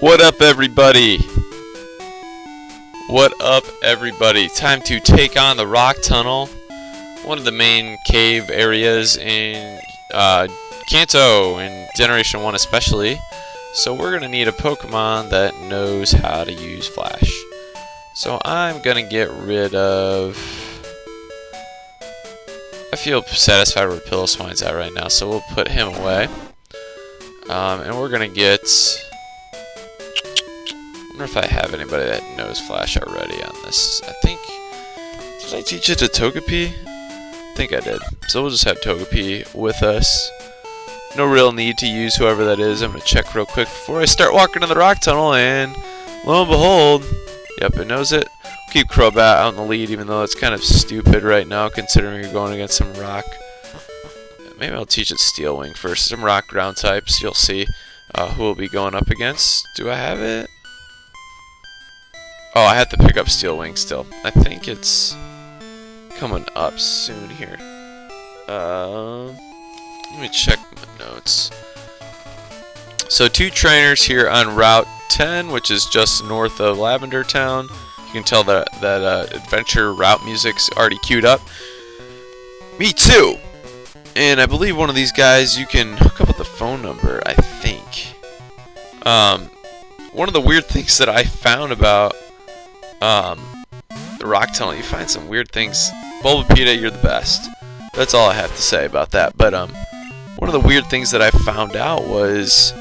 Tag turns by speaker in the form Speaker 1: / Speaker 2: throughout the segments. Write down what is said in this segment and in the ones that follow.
Speaker 1: What up, everybody? What up, everybody? Time to take on the rock tunnel, one of the main cave areas in Kanto, in Generation 1 especially. So we're going to need a Pokemon that knows how to use Flash. So I'm going to get rid of... I feel satisfied where Piloswine's at right now, so we'll put him away. And we're going to get... I wonder if I have anybody that knows Flash already on this. I think... Did I teach it to Togepi? I think I did. So we'll just have Togepi with us. No real need to use whoever that is. I'm going to check real quick before I start walking in the rock tunnel, and lo and behold, yep, it knows it. Keep Crobat out in the lead, even though it's kind of stupid right now, considering you're going against some rock. Maybe I'll teach it Steel Wing first. Some rock ground types. You'll see who we'll be going up against. Do I have it? Oh, I have to pick up Steel Wing still. I think it's coming up soon here. Let me check my notes. So 2 trainers here on Route 10, which is just north of Lavender Town. You can tell that adventure route music's already queued up. Me too! And I believe one of these guys you can hook up with the phone number, I think. One of the weird things that I found about the rock tunnel, you find some weird things. Bulbapedia, you're the best. That's all I have to say about that. But one of the weird things that I found out was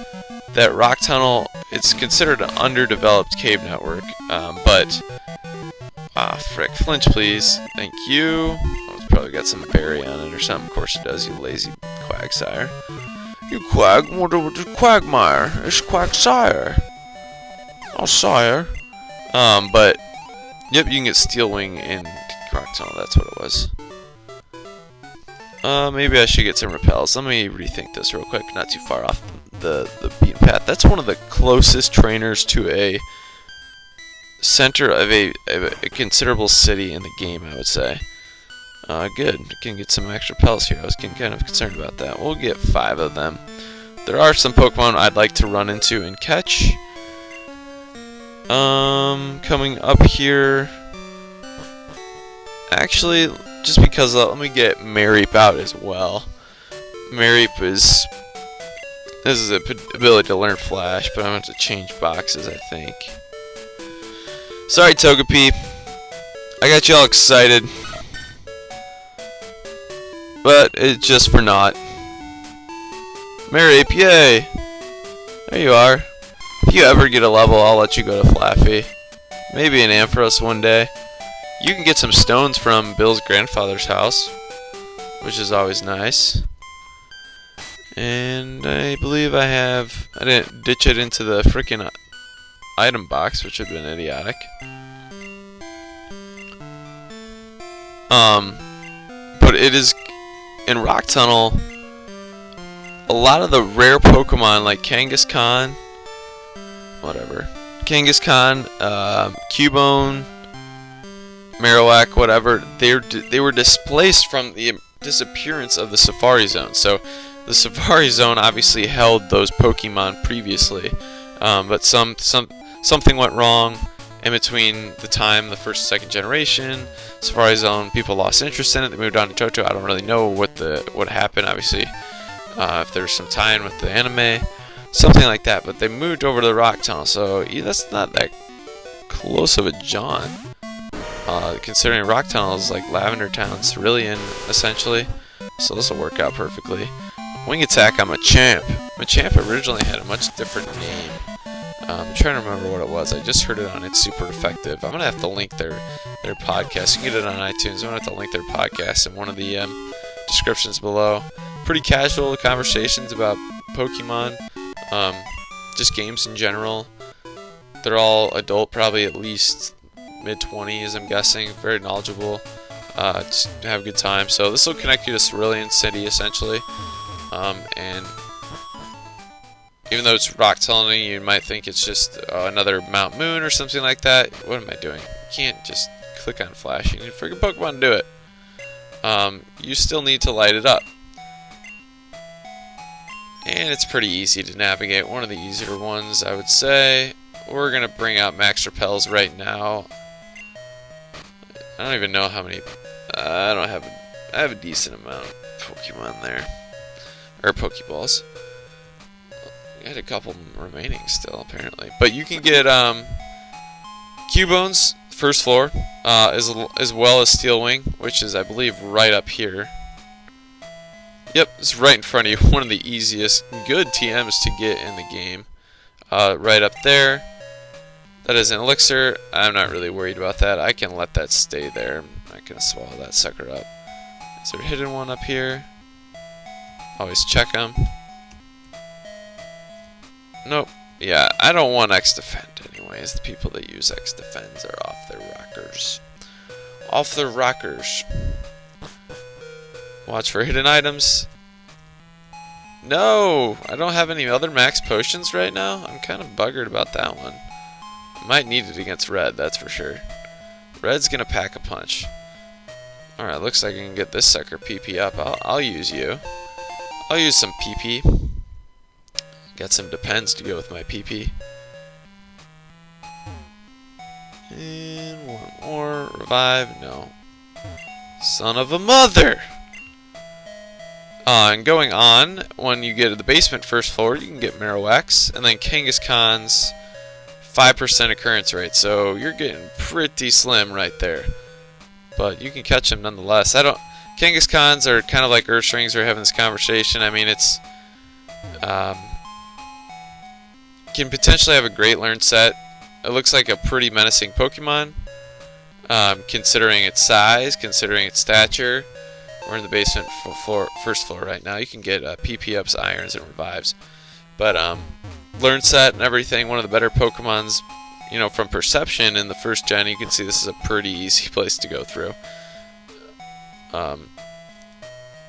Speaker 1: that rock tunnel, it's considered an underdeveloped cave network. Frick, flinch please. Thank you. Oh, it's probably got some berry on it or something. Of course it does, you lazy Quagsire. You Quagmire. It's Quagsire. Oh, sire. But yep, you can get Steel Wing in rock tunnel. That's what it was. Maybe I should get some repels. Let me rethink this real quick. Not too far off the beaten path. That's one of the closest trainers to a center of a considerable city in the game, I would say. Good. I can get some extra repels here. I was getting kind of concerned about that. We'll get 5 of them. There are some Pokemon I'd like to run into and catch. Coming up here. Actually, just because let me get Mareep out as well. Mareep is... This is an ability to learn Flash, but I'm going to have to change boxes, I think. Sorry, Togepi. I got you all excited. But it's just for naught. Mareep, yay! There you are. If you ever get a level, I'll let you go to Flaffy. Maybe an Ampharos one day. You can get some stones from Bill's grandfather's house, which is always nice. And I believe I didn't ditch it into the freaking item box, which would have been idiotic. But it is in Rock Tunnel. A lot of the rare Pokemon like Kangaskhan, Cubone, Marowak, whatever, they were displaced from the disappearance of the Safari Zone. So the Safari Zone obviously held those Pokemon previously, but something went wrong in between the time the first and second generation. Safari Zone, people lost interest in it. They moved on to Johto. I don't really know what happened. Obviously, if there's some tie-in with the anime, something like that. But they moved over to the Rock Tunnel, so yeah, that's not that close of a jaunt. Considering Rock Tunnel is like Lavender Town, Cerulean, essentially. So this will work out perfectly. Wing Attack on Machamp. Machamp originally had a much different name. I'm trying to remember what it was. I just heard it on It's Super Effective. I'm going to have to link their podcast. You can get it on iTunes. I'm going to have to link their podcast in one of the descriptions below. Pretty casual conversations about Pokemon. Just games in general. They're all adult, probably at least mid-20s, I'm guessing. Very knowledgeable. Just have a good time. So this will connect you to Cerulean City, essentially. And even though it's rock tunneling, you might think it's just another Mount Moon or something like that. What am I doing? You can't just click on Flash. You need a freaking Pokemon to do it. You still need to light it up. and it's pretty easy to navigate. One of the easier ones, I would say. We're gonna bring out max repels right now. I don't even know how many. I have a decent amount of Pokemon there, or Pokeballs. I had a couple remaining still, apparently. But you can get Cubones, first floor, as well as Steel Wing, which is, I believe, right up here. Yep, it's right in front of you. One of the easiest, good TMs to get in the game. Right up there. That is an elixir. I'm not really worried about that. I can let that stay there. I'm not going to swallow that sucker up. Is there a hidden one up here? Always check them. Nope. Yeah, I don't want X-Defend anyways. The people that use X-Defends are off their rockers. Off their rockers. Watch for hidden items. No! I don't have any other max potions right now. I'm kind of buggered about that one. I might need it against red, that's for sure. Red's gonna pack a punch. Alright, looks like I can get this sucker PP up. I'll use you. I'll use some PP. Got some depends to go with my PP. And one more. Revive. No. Son of a mother! And going on, when you get to the basement first floor, you can get Marowaks, and then Kangaskhan's 5% occurrence rate. So you're getting pretty slim right there. But you can catch them nonetheless. Kangaskhan's are kind of like Ursaring's. We're having this conversation. I mean, it's can potentially have a great learn set. It looks like a pretty menacing Pokemon, considering its size, considering its stature. We're in the basement first floor right now. You can get PP ups, irons, and revives. But learn set and everything, one of the better Pokemons, you know, from perception in the first gen. You can see this is a pretty easy place to go through.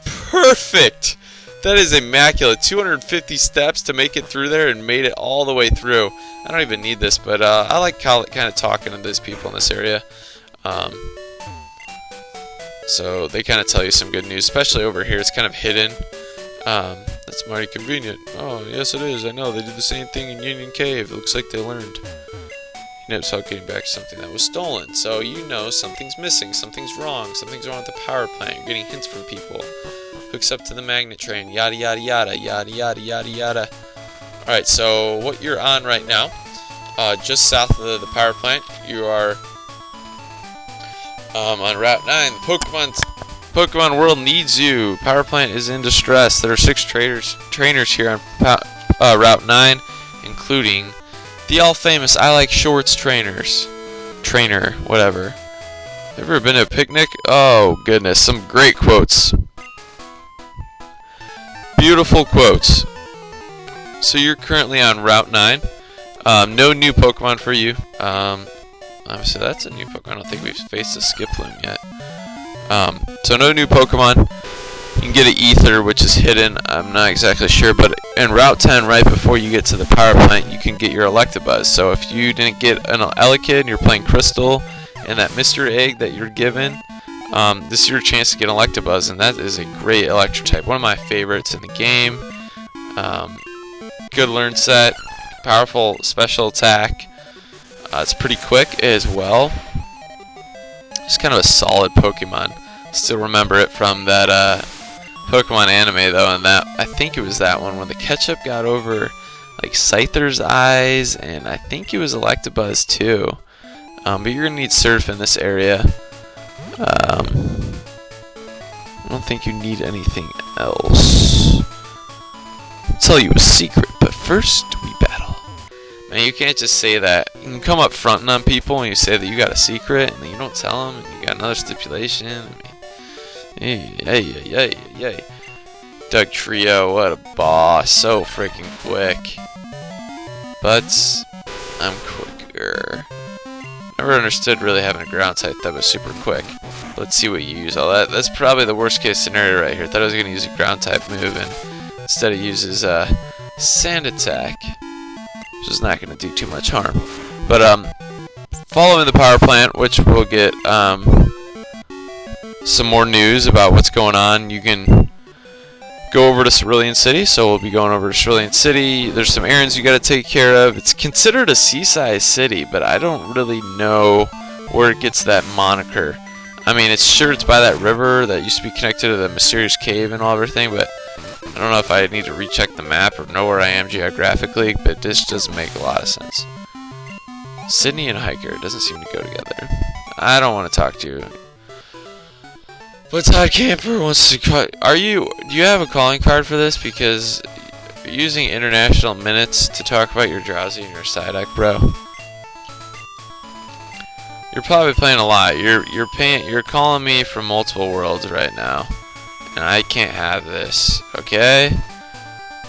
Speaker 1: Perfect! That is immaculate. 250 steps to make it through there, and made it all the way through. I don't even need this, but I like kind of talking to these people in this area. So they kind of tell you some good news, especially over here. It's kind of hidden. That's mighty convenient. Oh, yes it is. I know. They did the same thing in Union Cave. It looks like they learned. You know, so getting back something that was stolen. So you know something's missing. Something's wrong. Something's wrong with the power plant. You're getting hints from people. Hooks up to the magnet train. Yada, yada, yada. Yada, yada, yada, yada. Alright, so what you're on right now, just south of the power plant, you are on Route 9. Pokemon world needs you. Power plant is in distress. There are 6 trainers here on Route 9, including the all-famous I Like Shorts trainer, whatever. Ever been to a picnic? Oh, goodness. Some great quotes. Beautiful quotes. So you're currently on Route 9. No new Pokemon for you. Obviously that's a new Pokemon. I don't think we've faced a Skiploom yet. So no new Pokemon. You can get an Ether, which is hidden. I'm not exactly sure, but in Route 10, right before you get to the power plant, you can get your Electabuzz. So if you didn't get an Elekid and you're playing Crystal, and that Mystery Egg that you're given, this is your chance to get an Electabuzz, and that is a great Electro type. One of my favorites in the game. Good learn set, powerful special attack. It's pretty quick as well. It's kind of a solid Pokemon. Still remember it from that Pokemon anime though, and that I think it was that one when the ketchup got over like Scyther's eyes, and I think it was Electabuzz too. But you're gonna need Surf in this area. I don't think you need anything else. I'll tell you a secret, but first we battle. Man, you can't just say that. You can come up fronting on people and you say that you got a secret, and then you don't tell them, and you got another stipulation. I mean, yay. Doug Trio, what a boss. So freaking quick. But I'm quicker. Never understood really having a ground type that was super quick. Let's see what you use. That's probably the worst case scenario right here. Thought I was going to use a ground type move, and instead it uses Sand Attack, which is not going to do too much harm. But following the power plant, which we'll get some more news about what's going on. You can go over to Cerulean City. So we'll be going over to Cerulean City. There's some errands you got to take care of. It's considered a seaside city, but I don't really know where it gets that moniker. I mean, it's by that river that used to be connected to the mysterious cave and all everything, but I don't know if I need to recheck the map or know where I am geographically, but this doesn't make a lot of sense. Sydney and hiker doesn't seem to go together. I don't want to talk to you. But Todd Camper wants to call. Do you have a calling card for this? Because you're using international minutes to talk about your drowsy and your Psyduck, bro. You're probably playing a lot. You're calling me from multiple worlds right now, and I can't have this. Okay?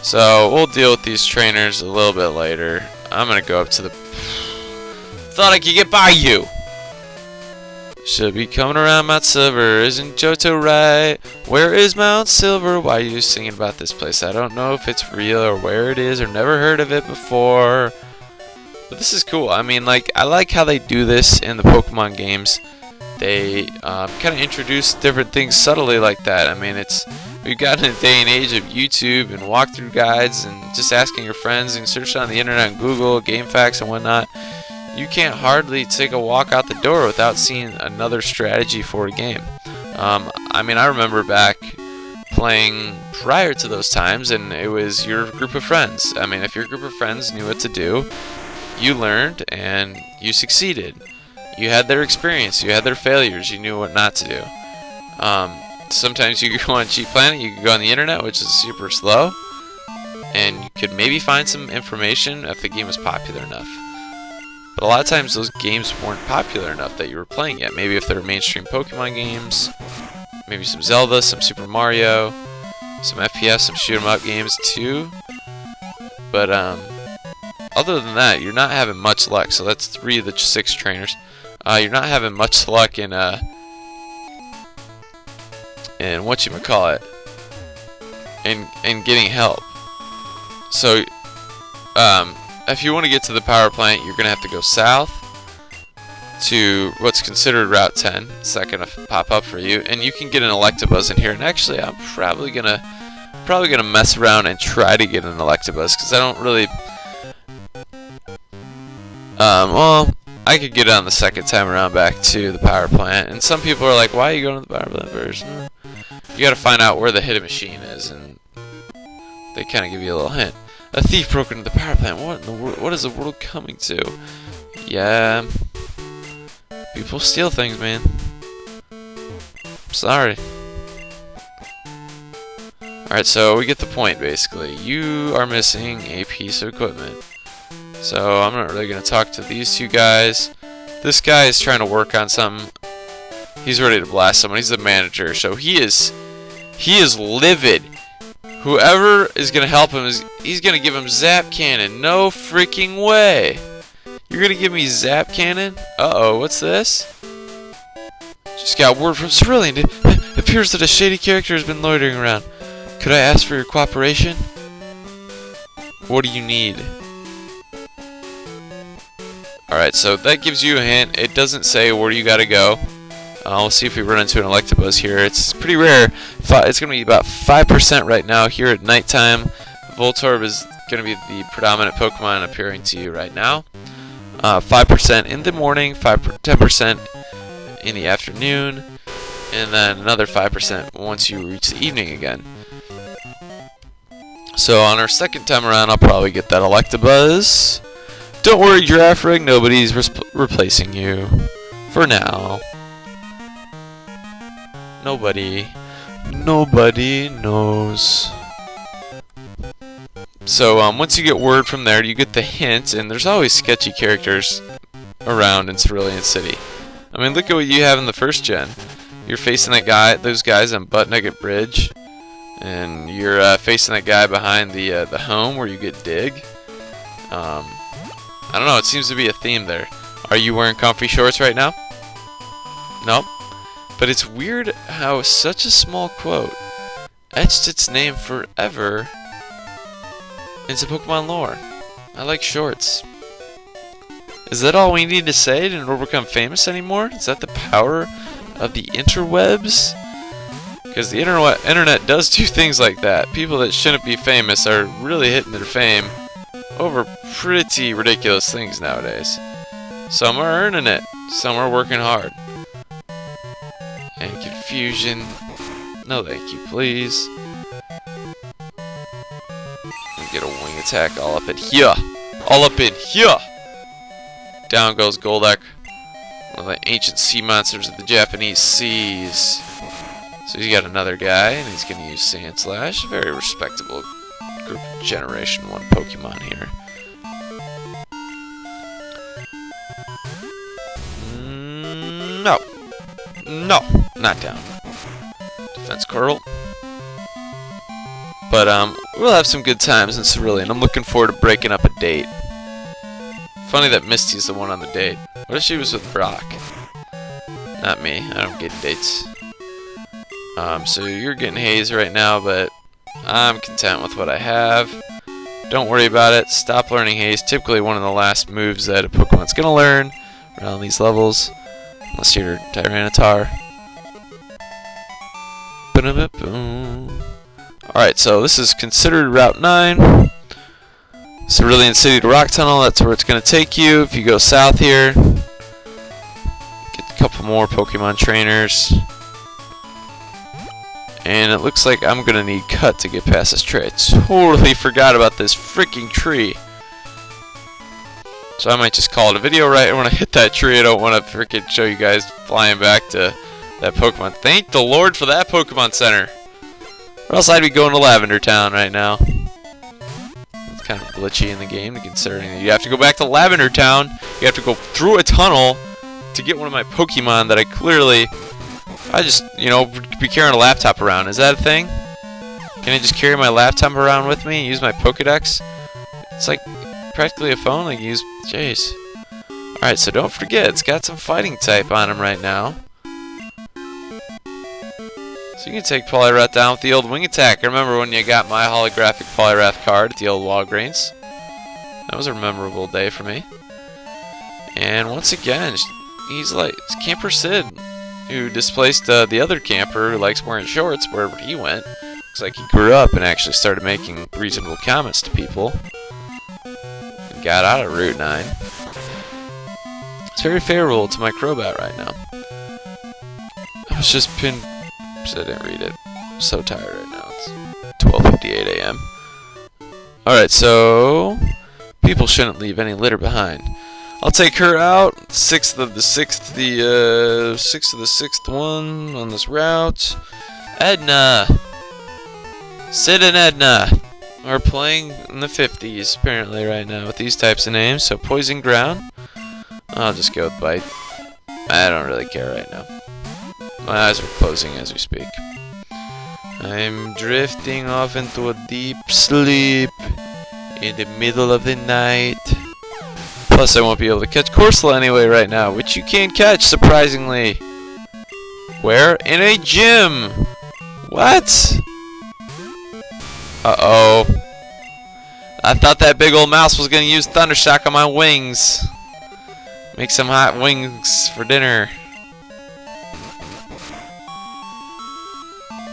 Speaker 1: So we'll deal with these trainers a little bit later. I'm gonna go up to the. Thought I could get by you. Should be coming around Mount Silver. Isn't Johto right? Where is Mount Silver? Why are you singing about this place? I don't know if it's real or where it is or never heard of it before. But this is cool. I mean, like, I like how they do this in the Pokemon games. They kind of introduce different things subtly like that. I mean, we've gotten a day and age of YouTube and walkthrough guides and just asking your friends and search on the internet and Google game facts and whatnot. You can't hardly take a walk out the door without seeing another strategy for a game. I mean, I remember back playing prior to those times, and it was your group of friends. I mean, if your group of friends knew what to do, you learned and you succeeded. You had their experience, you had their failures, you knew what not to do. Sometimes you could go on Cheat Planet, you could go on the internet, which is super slow, and you could maybe find some information if the game was popular enough. But a lot of times those games weren't popular enough that you were playing yet. Maybe if they're mainstream Pokemon games, maybe some Zelda, some Super Mario, some FPS, some shoot 'em up games too. But other than that, you're not having much luck. So that's 3 of the 6 trainers. You're not having much luck in whatchamacallit, in getting help. So if you want to get to the power plant, you're going to have to go south to what's considered Route 10. It's not going to pop up for you. And you can get an Electabuzz in here. And actually, I'm probably gonna mess around and try to get an Electabuzz, because I don't really... well, I could get it on the second time around back to the power plant. And some people are like, why are you going to the power plant first? You got to find out where the hidden machine is, and they kind of give you a little hint. A thief broke into the power plant. What in the world? What is the world coming to? Yeah. People steal things, man. Sorry. Alright, so we get the point, basically. You are missing a piece of equipment. So I'm not really going to talk to these 2 guys. This guy is trying to work on something. He's ready to blast someone. He's the manager, so he is livid. Whoever is going to help him, he's going to give him Zap Cannon. No freaking way. You're going to give me Zap Cannon? Uh-oh, what's this? Just got word from Cerulean. It appears that a shady character has been loitering around. Could I ask for your cooperation? What do you need? Alright, so that gives you a hint. It doesn't say where you got to go. We'll see if we run into an Electabuzz here. It's pretty rare. It's going to be about 5% right now here at nighttime. Voltorb is going to be the predominant Pokemon appearing to you right now. 5% in the morning, 10% in the afternoon, and then another 5% once you reach the evening again. So on our second time around, I'll probably get that Electabuzz. Don't worry, Giraffe Rig, nobody's replacing you. For now. Nobody knows. So once you get word from there, you get the hint, and there's always sketchy characters around in Cerulean City. I mean, look at what you have in the first gen. You're facing those guys on Butt Nugget Bridge, and you're facing that guy behind the home where you get Dig. I don't know. It seems to be a theme there. Are you wearing comfy shorts right now? Nope. But it's weird how such a small quote etched its name forever into Pokemon lore. I like shorts. Is that all we need to say in order to become famous anymore? Is that the power of the interwebs? Because the internet does do things like that. People that shouldn't be famous are really hitting their fame over pretty ridiculous things nowadays. Some are earning it, some are working hard. And confusion. No thank you, please. Get a wing attack all up in here. All up in here! Down goes Golduck, one of the ancient sea monsters of the Japanese seas. So he's got another guy, and he's going to use Sand Slash. Very respectable group of Generation 1 Pokemon here. No. No. Not down. Defense curl. But, we'll have some good times in Cerulean. I'm looking forward to breaking up a date. Funny that Misty's the one on the date. What if she was with Brock? Not me. I don't get dates. So you're getting Haze right now, but I'm content with what I have. Don't worry about it. Stop learning Haze. Typically one of the last moves that a Pokemon's gonna learn around these levels. Unless you're Tyranitar. Alright, so this is considered Route 9. Cerulean City to Rock Tunnel, that's where it's going to take you. If you go south here, get a couple more Pokemon trainers. And it looks like I'm going to need Cut to get past this tree. I totally forgot about this freaking tree. So I might just call it a video right when I hit that tree. I don't want to freaking show you guys flying back to that Pokemon. Thank the Lord for that Pokemon Center. Or else I'd be going to Lavender Town right now. It's kind of glitchy in the game, considering that you have to go back to Lavender Town. You have to go through a tunnel to get one of my Pokemon that I clearly... I just, you know, be carrying a laptop around. Is that a thing? Can I just carry my laptop around with me and use my POKEDEX? It's like practically a phone. Like use... Jeez. Alright, so don't forget, it's got some fighting type on him right now. So you can take Poliwrath down with the old wing attack. I remember when you got my holographic Poliwrath card at the old Walgreens. That was a memorable day for me. And once again, he's like it's Camper Sid, who displaced the other camper who likes wearing shorts wherever he went. Looks like he grew up and actually started making reasonable comments to people. And got out of Route 9. It's very favorable to my Crobat right now. I was just pinned... I didn't read it. I'm so tired right now. It's 12:58 a.m. Alright, so... people shouldn't leave any litter behind. I'll take her out. 6th of the 6th, the 6th of the 6th one on this route. Edna! Sid and Edna are playing in the 50s apparently right now with these types of names. So Poison Ground. I'll just go with Bite. I don't really care right now. My eyes are closing as we speak. I'm drifting off into a deep sleep in the middle of the night. Plus I won't be able to catch Corsola anyway right now, which you can catch surprisingly. Where? In a gym! What? Uh-oh. I thought that big old mouse was gonna use Thunder Shock on my wings. Make some hot wings for dinner.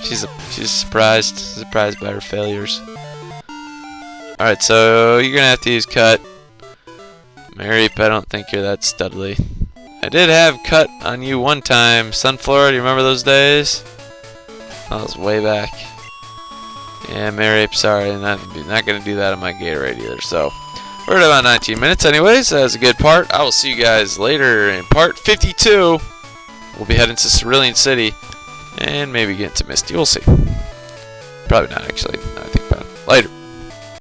Speaker 1: She's surprised by her failures. Alright, so you're gonna have to use Cut. Mareep, I don't think you're that studly. I did have Cut on you one time. Sunflora, do you remember those days? That was way back. Yeah, Mareep, sorry, not gonna do that on my Gatorade either. So we're at about 19 minutes anyways. That was a good part. I will see you guys later in part 52. We'll be heading to Cerulean City. And maybe get into Misty. We'll see. Probably not, actually. Now I think about it. Later.